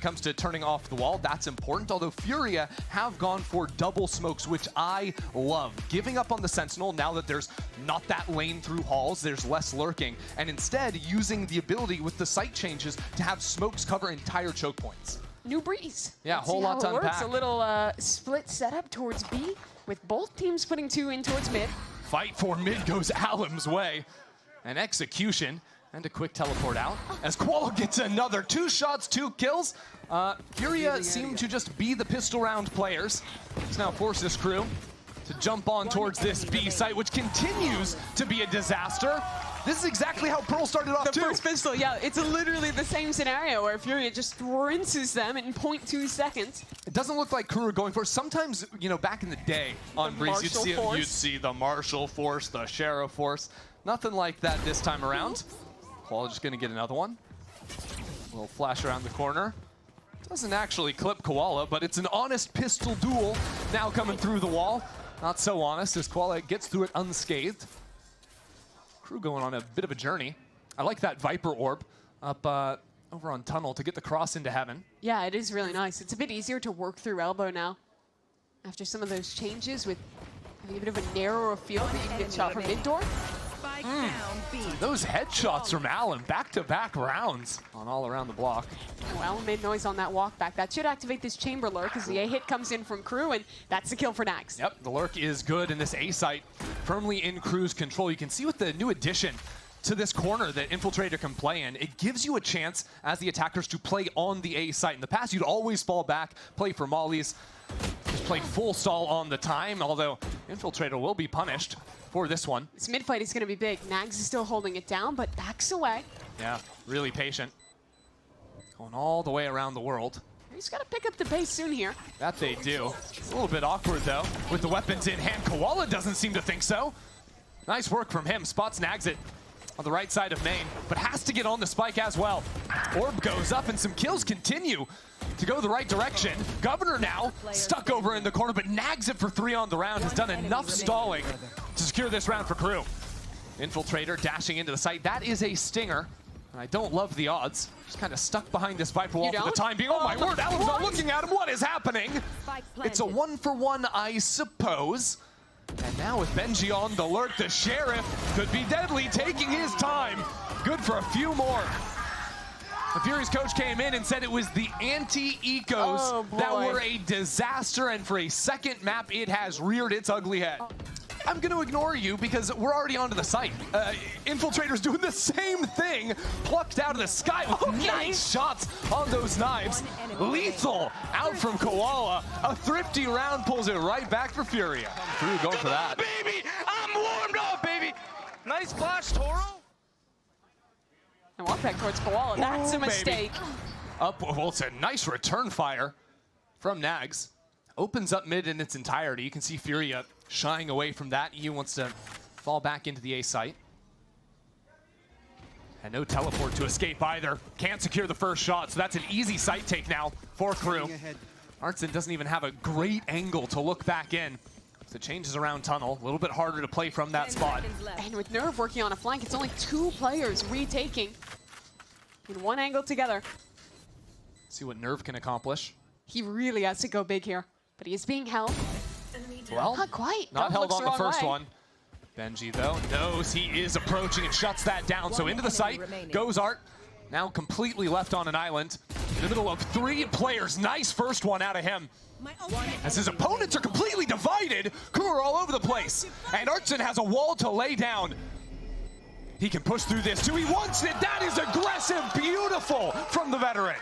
comes to turning off the wall. That's important, although Furia have gone for double smokes, which I love. Giving up on the Sentinel now that there's not that lane through halls, there's less lurking, and instead using the ability with the site changes to have smokes cover entire choke points. New breeze. Yeah, a whole lot to unpack. A little split setup towards B, with both teams putting 2 in towards mid. Fight for mid goes Alum's way. An execution and a quick teleport out as Koala gets another 2 shots, 2 kills. Furia seem to just be the pistol round players. This now forces Crew to jump on towards this B site, which continues to be a disaster. This is exactly how Pearl started off too. The first pistol, yeah, it's literally the same scenario where Furia just rinses them in 0.2 seconds. It doesn't look like Crew are going for it. Sometimes, you know, back in the day on Breeze, you'd see the Marshall Force, the Sheriff Force. Nothing like that this time around. Koala just gonna get another one. A little flash around the corner. Doesn't actually clip Koala, but it's an honest pistol duel now coming through the wall. Not so honest as Koala gets through it unscathed. Crew going on a bit of a journey. I like that Viper Orb up over on Tunnel to get the cross into heaven. Yeah, it is really nice. It's a bit easier to work through Elbow now. After some of those changes with having a bit of a narrower field that you can get shot from mid-door. Those headshots from Allen, back-to-back rounds on all around the block. Oh, Allen made noise on that walk back. That should activate this chamber lurk as the A hit comes in from Crew, and that's the kill for Nags. Yep, the lurk is good, and this A site firmly in Crew's control. You can see with the new addition to this corner that Infiltrator can play in, it gives you a chance as the attackers to play on the A site. In the past, you'd always fall back, play for mollies, just play full stall on the time, although Infiltrator will be punished for this one. This mid fight is going to be big. Nags is still holding it down, but backs away. Yeah, really patient. Going all the way around the world. He's got to pick up the pace soon here. That they do. It's a little bit awkward, though, with the weapons in hand. Koala doesn't seem to think so. Nice work from him. Spots Nags it on the right side of main, but has to get on the spike as well. Orb goes up, and some kills continue to go the right direction. Governor now stuck over in the corner, but Nags it for 3 on the round. Has done enough stalling to secure this round for Crew. Infiltrator dashing into the site. That is a stinger. And I don't love the odds. Just kind of stuck behind this Viper wall for the time being. Oh my word, Allen's not looking at him. What is happening? It's a 1-for-1, I suppose. And now with Benji on the lurk, the Sheriff could be deadly, taking his time. Good for a few more. The Fury's coach came in and said it was the anti-ecos that were a disaster, and for a second map, it has reared its ugly head. I'm going to ignore you because we're already onto the site. Infiltrator's doing the same thing, plucked out of the sky with nice shots on those knives. Lethal out from Koala. A thrifty round pulls it right back for Furia. Crew going for that. Baby, I'm warmed up, baby. Nice flash, Toro. And walk back towards Koala. That's a mistake. Up, well, it's a nice return fire from Nags. Opens up mid in its entirety. You can see Furia shying away from that. He wants to fall back into the A site. And no teleport to escape either. Can't secure the first shot, so that's an easy site take now for Crew. Artson doesn't even have a great angle to look back in. So changes around Tunnel. A little bit harder to play from that spot. And with Nerve working on a flank, it's only 2 players retaking in one angle together. See what Nerve can accomplish. He really has to go big here, but he is being held. Well, not quite. Not held on the first one. Benji, though, knows he is approaching and shuts that down. So into the site goes Art. Now completely left on an island. In the middle of 3 players. Nice first one out of him. As his opponents are completely divided, Crew are all over the place. And Artson has a wall to lay down. He can push through this too. He wants it. That is aggressive, beautiful from the veteran.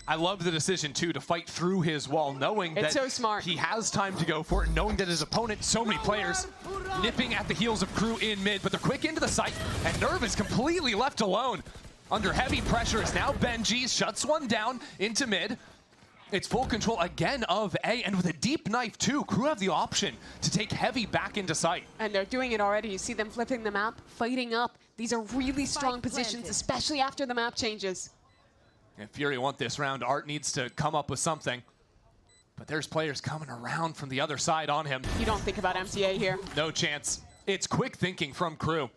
I love the decision too to fight through his wall, knowing that so smart. He has time to go for it, knowing that his opponent, so many players nipping at the heels of Crew in mid, but they're quick into the site, and Nerve is completely left alone. Under heavy pressure is now Benji, shuts one down into mid. It's full control again of A, and with a deep knife too, Crew have the option to take heavy back into sight. And they're doing it already. You see them flipping the map, fighting up. These are really strong positions, especially after the map changes. If Fury want this round, Art needs to come up with something. But there's players coming around from the other side on him. You don't think about MTA here. No chance. It's quick thinking from Crew.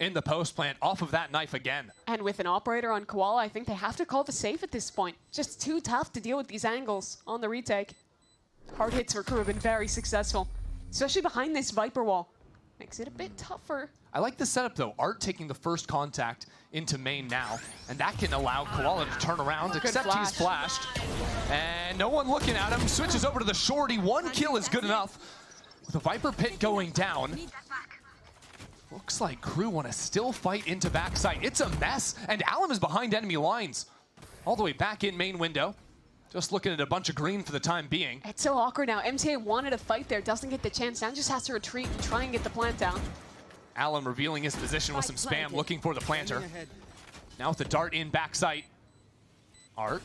in the post plant off of that knife again. And with an operator on Koala, I think they have to call the safe at this point. Just too tough to deal with these angles on the retake. Hard hits for Crew have been very successful, especially behind this Viper wall. Makes it a bit tougher. I like the setup though. Art taking the first contact into main now, and that can allow Koala to turn around, except he's flashed. And no one looking at him. Switches over to the shorty. 1 kill is good enough. With the Viper pit going down, looks like Crew want to still fight into backside. It's a mess, and Alum is behind enemy lines. All the way back in main window. Just looking at a bunch of green for the time being. It's so awkward now. MTA wanted to fight there, doesn't get the chance. Now just has to retreat and try and get the plant down. Alum revealing his position with some spam, looking for the planter. Now with the dart in backside. Art.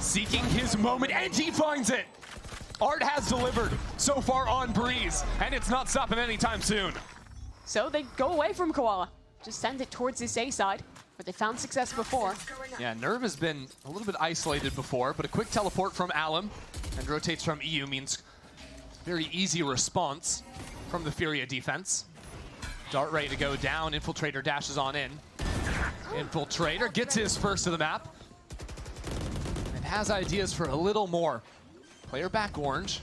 Seeking his moment, and he finds it! Art has delivered so far on Breeze, and it's not stopping anytime soon. So they go away from Koala. Just send it towards this A side, where they found success before. Yeah, Nerve has been a little bit isolated before, but a quick teleport from Alum and rotates from EU means very easy response from the Furia defense. Dart ready to go down. Infiltrator dashes on in. Infiltrator gets his first to the map and has ideas for a little more. Player back orange.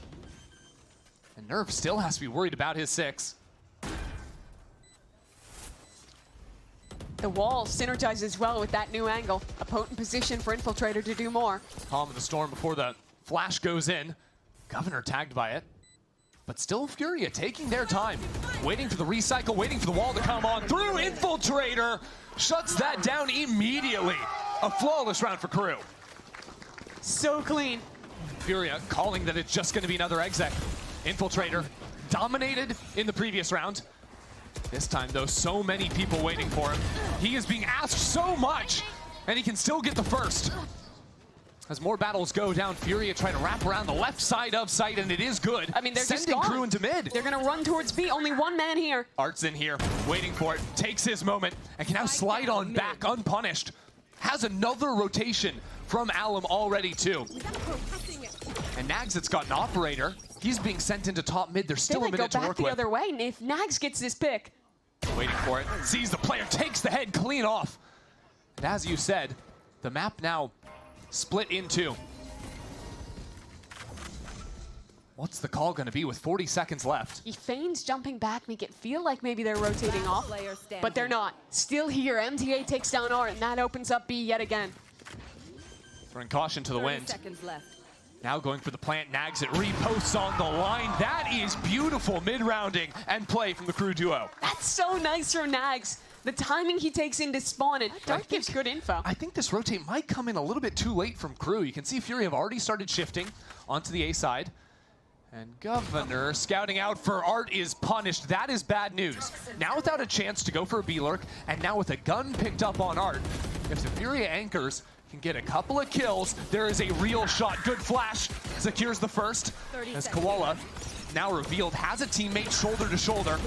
And Nerve still has to be worried about his 6. The wall synergizes well with that new angle. A potent position for Infiltrator to do more. Calm in the storm before the flash goes in. Governor tagged by it. But still Furia taking their time. Waiting for the recycle, waiting for the wall to come on through. Infiltrator shuts that down immediately. A flawless round for Crew. So clean. Furia calling that it's just going to be another exec. Infiltrator dominated in the previous round. This time, though, so many people waiting for him. He is being asked so much, and he can still get the first. As more battles go down, Furia trying to wrap around the left side of site, and it is good. I mean, they're sending just gone. Crew into mid. They're going to run towards B. Only one man here. Art's in here, waiting for it, takes his moment, and can now slide on back unpunished. Has another rotation from Alum already, too. And Nagzit's got an operator. He's being sent into top mid. There's still a minute to work with. They might go back the other way, and if Nags gets this pick. Waiting for it, sees the player, takes the head clean off. And as you said, the map now split in 2. What's the call gonna be with 40 seconds left? He feigns jumping back, make it feel like maybe they're rotating off, but they're not. Still here, MTA takes down Art, and that opens up B yet again. Throwing caution to the wind. Seconds left. Now going for the plant, Nags it, reposts on the line. That is beautiful mid-rounding and play from the Crew duo. That's so nice from Nags. The timing he takes into spawn, and Dart gives good info. I think this rotate might come in a little bit too late from Crew. You can see Fury have already started shifting onto the A side. And Governor scouting out for Art is punished. That is bad news. Now without a chance to go for a B-lurk, and now with a gun picked up on Art, if the Furia anchors can get a couple of kills, there is a real shot. Good flash, secures the first, as Koala, now revealed, has a teammate shoulder to shoulder,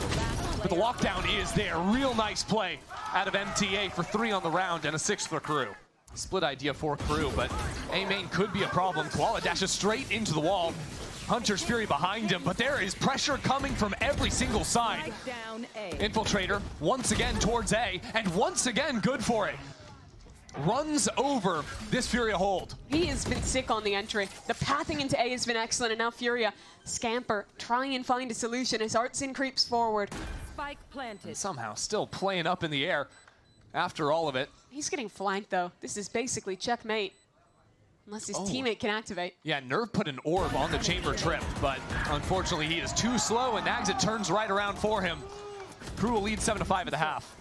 but the lockdown is there. Real nice play out of MTA for 3 on the round and a 6 for Crew. Split idea for Crew, but A main could be a problem. Koala dashes straight into the wall. Hunter's Fury behind him, but there is pressure coming from every single side. Infiltrator once again towards A, and once again good for it. Runs over this Furia hold. He has been sick on the entry. The pathing into A has been excellent, and now Furia scamper, try and find a solution as Artsin creeps forward. Spike planted. And somehow still playing up in the air after all of it. He's getting flanked, though. This is basically checkmate. Unless his teammate can activate. Yeah, Nerve put an orb on the chamber trip, but unfortunately he is too slow, and Nagzit turns right around for him. Crew will lead 7-5 at the half.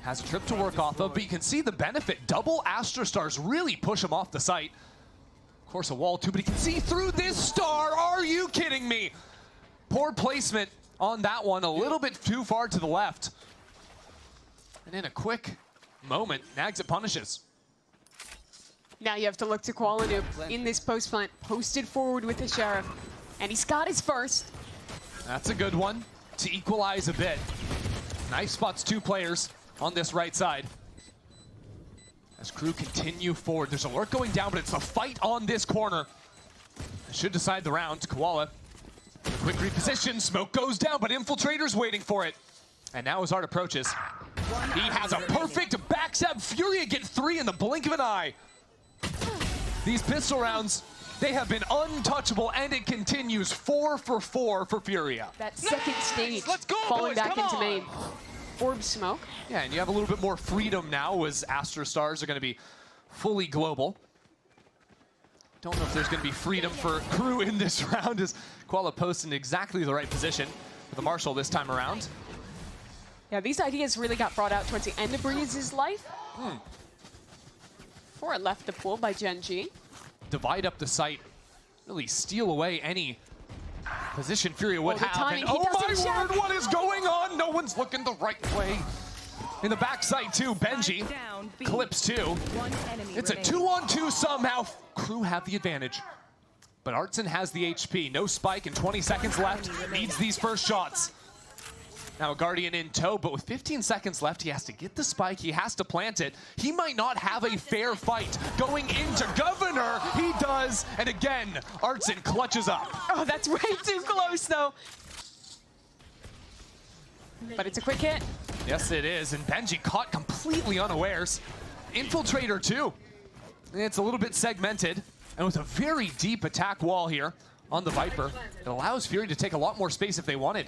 Has a trip to work off of, but you can see the benefit. Double Astra Stars really push him off the site. Of course, a wall too, but he can see through this star. Are you kidding me? Poor placement on that one, a little bit too far to the left. And in a quick moment, Nagzit punishes. Now you have to look to Koala in this post plant, posted forward with the Sheriff. And he's got his first. That's a good one to equalize a bit. Nice spots 2 players on this right side. As Crew continue forward, there's a lurk going down, but it's a fight on this corner. It should decide the round. Koala, quick reposition, smoke goes down, but Infiltrator's waiting for it. And now as Art approaches, he has a perfect backstab. Furia get 3 in the blink of an eye. These pistol rounds, they have been untouchable, and it continues 4 for 4 for Furia. That second stage, Let's go, falling boys, back come into on. main. Orb smoke. Yeah, and you have a little bit more freedom now as Astra Stars are going to be fully global. Don't know if there's going to be freedom for KRU in this round as Koala posts in exactly the right position for the Marshal this time around. Yeah, these ideas really got brought out towards the end of Breeze's life. Before it left the pool by Gen G. Divide up the site, really steal away any position Furia would the have. timing, And he oh doesn't my check. word, what is going on? No one's looking the right way. In the backside too, Benji Down, B. clips 2. One enemy It's a remaining. 2-on-2 somehow. KRU have the advantage. But Artson has the HP. No spike and 20 seconds left. Needs these first shots. Now a Guardian in tow, but with 15 seconds left, he has to get the spike. He has to plant it. He might not have a fair fight. Going into Governor, he does. And again, Artson clutches up. Oh, that's way too close, though. But it's a quick hit. Yes, it is. And Benji caught completely unawares. Infiltrator too. It's a little bit segmented. And with a very deep attack wall here on the Viper, it allows Fury to take a lot more space if they wanted.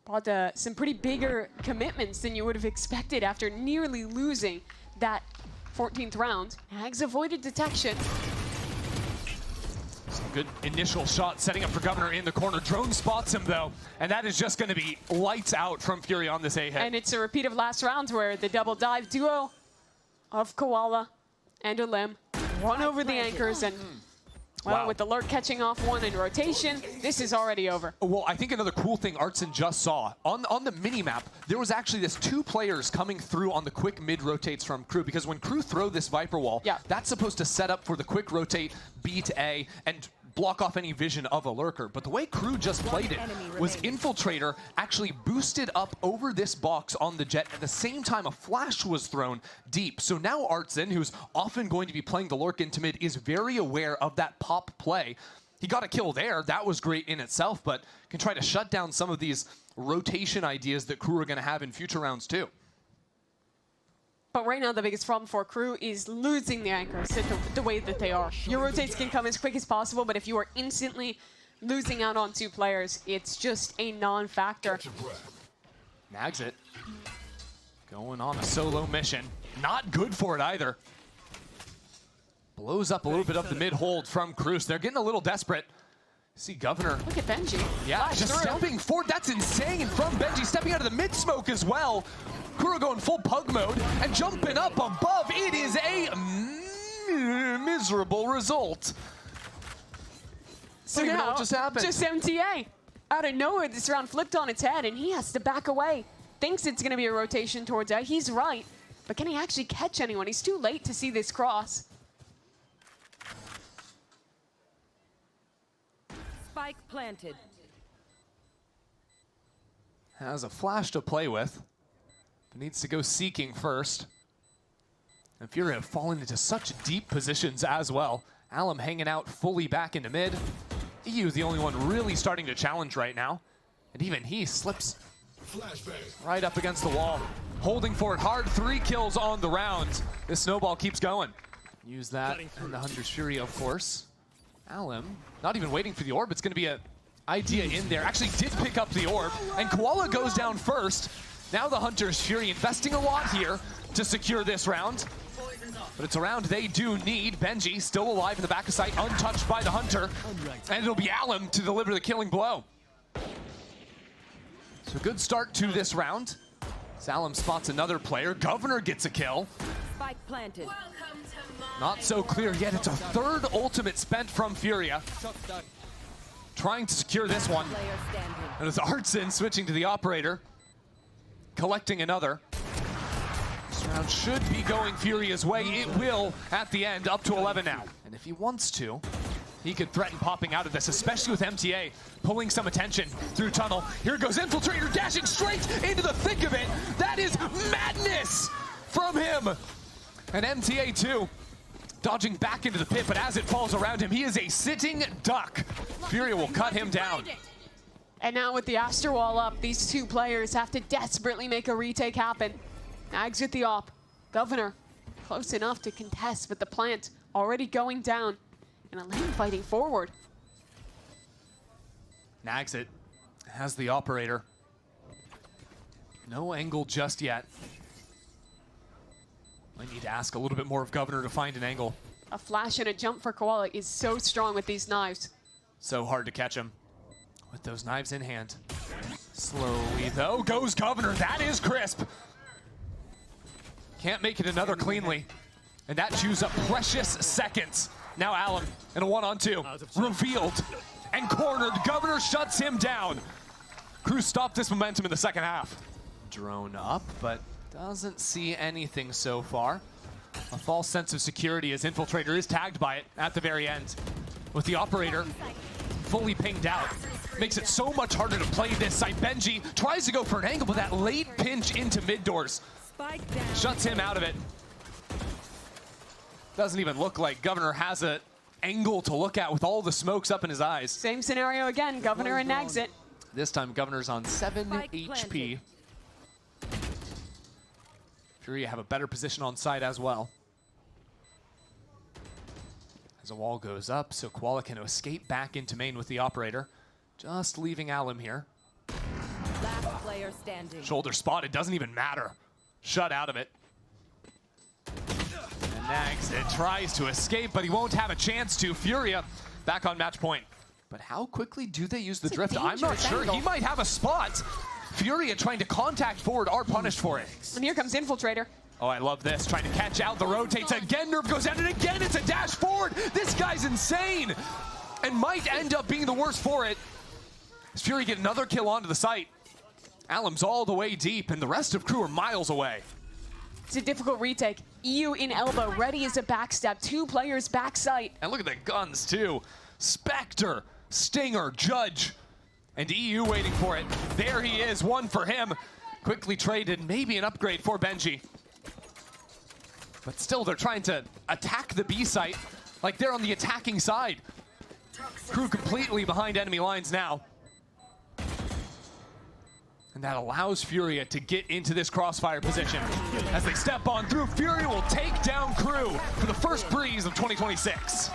Bought some pretty bigger commitments than you would have expected after nearly losing that 14th round. Hags avoided detection. Some good initial shot setting up for Governor in the corner. Drone spots him though, and that is just going to be lights out from Fury on this A hit. And it's a repeat of last round where the double dive duo of Koala and Olim run over the anchors and, well, Wow. with the lurk catching off one in rotation, this is already over. Well, I think another cool thing Artson just saw, on the mini-map, there was actually this 2 players coming through on the quick mid-rotates from KRU, because when KRU throw this Viper wall, Yeah. that's supposed to set up for the quick rotate B to A and block off any vision of a lurker. But the way KRU just played it was Infiltrator actually boosted up over this box on the jet. At the same time, a flash was thrown deep. So now Artson, who's often going to be playing the lurk into mid, is very aware of that pop play. He got a kill there. That was great in itself, but can try to shut down some of these rotation ideas that KRU are going to have in future rounds too. But right now, the biggest problem for KRU is losing the anchors the way that they are. Your rotates can come as quick as possible, but if you are instantly losing out on 2 players, it's just a non-factor. Nags it. Going on a solo mission. Not good for it either. Blows up a little bit of the mid-hold from KRU. They're getting a little desperate. See Governor. Look at Benji. Yeah, Flash just through. stepping forward. That's insane from Benji. Stepping out of the mid-smoke as well. KRU going full pug mode and jumping up above. It is a miserable result. So I don't even know now, what just happened. just MTA. Out of nowhere, this round flipped on its head, and he has to back away. Thinks it's going to be a rotation towards A. He's right. But can he actually catch anyone? He's too late to see this cross. Spike planted. Has a flash to play with, but needs to go seeking first. And Fury have fallen into such deep positions as well. Alum hanging out fully back into mid. EU the only one really starting to challenge right now. And even he slips right up against the wall. Holding for it hard, 3 kills on the round. This snowball keeps going. Use that and the Hunter's Fury, of course. Alum, not even waiting for the orb. It's going to be an idea in there. Actually did pick up the orb, and Koala goes down first. Now the Hunter's Fury investing a lot here to secure this round. But it's a round they do need. Benji still alive in the back of sight, untouched by the Hunter. And it'll be Alum to deliver the killing blow. So good start to this round. Alum spots another player. Governor gets a kill. Spike planted. Not so clear yet. It's a 3rd ultimate spent from Furia. Trying to secure this one. Player standing. And it's Artson switching to the operator. Collecting another. This round should be going Furia's way. It will at the end, up to 11 now. And if he wants to, he could threaten popping out of this, especially with MTA pulling some attention through tunnel. Here goes Infiltrator, dashing straight into the thick of it. That is madness from him. And MTA too, dodging back into the pit, but as it falls around him, he is a sitting duck. Furia will cut him down. And now with the Aster Wall up, these two players have to desperately make a retake happen. Nags with the op. Governor close enough to contest, but the plant already going down. And Elaine fighting forward. Nags it. Has the operator. No angle just yet. Might need to ask a little bit more of Governor to find an angle. A flash and a jump for Koala is so strong with these knives. So hard to catch him with those knives in hand. Slowly though, goes Governor. That is crisp. Can't make it another cleanly. And that chews up precious seconds. Now Alum in a 1-on-2. Revealed and cornered. Governor shuts him down. KRU stopped this momentum in the second half. Drone up, but doesn't see anything so far. A false sense of security as Infiltrator is tagged by it at the very end. With the operator fully pinged out. Makes it so much harder to play this side. Benji tries to go for an angle, but that late pinch into mid doors shuts him out of it. Doesn't even look like Governor has an angle to look at with all the smokes up in his eyes. Same scenario again, Governor and Nags it. This time Governor's on 7 Spike HP. planted. Fury have a better position on side as well. As a wall goes up, so Koala can escape back into main with the operator. Just leaving Alum here. Last player standing. Shoulder spotted, doesn't even matter. Shut out of it. And Nags it tries to escape, but he won't have a chance to. Furia back on match point. But how quickly do they use the It's a drift? I'm not dangerous sure. angle. He might have a spot. Furia trying to contact forward are punished for it. And here comes Infiltrator. Oh, I love this. Trying to catch out the rotates again. Nerve goes down, and again it's a dash forward. This guy's insane and might end up being the worst for it. As Fury get another kill onto the site. Alum's all the way deep, and the rest of KRU are miles away. It's a difficult retake. EU in elbow, ready as a backstab. Two players back site. And look at the guns, too. Spectre, Stinger, Judge, and EU waiting for it. There he is, one for him. Quickly traded, maybe an upgrade for Benji. But still, they're trying to attack the B site like they're on the attacking side. KRU completely behind enemy lines now. And that allows Furia to get into this crossfire position. As they step on through, Furia will take down KRU for the first breeze of 2026.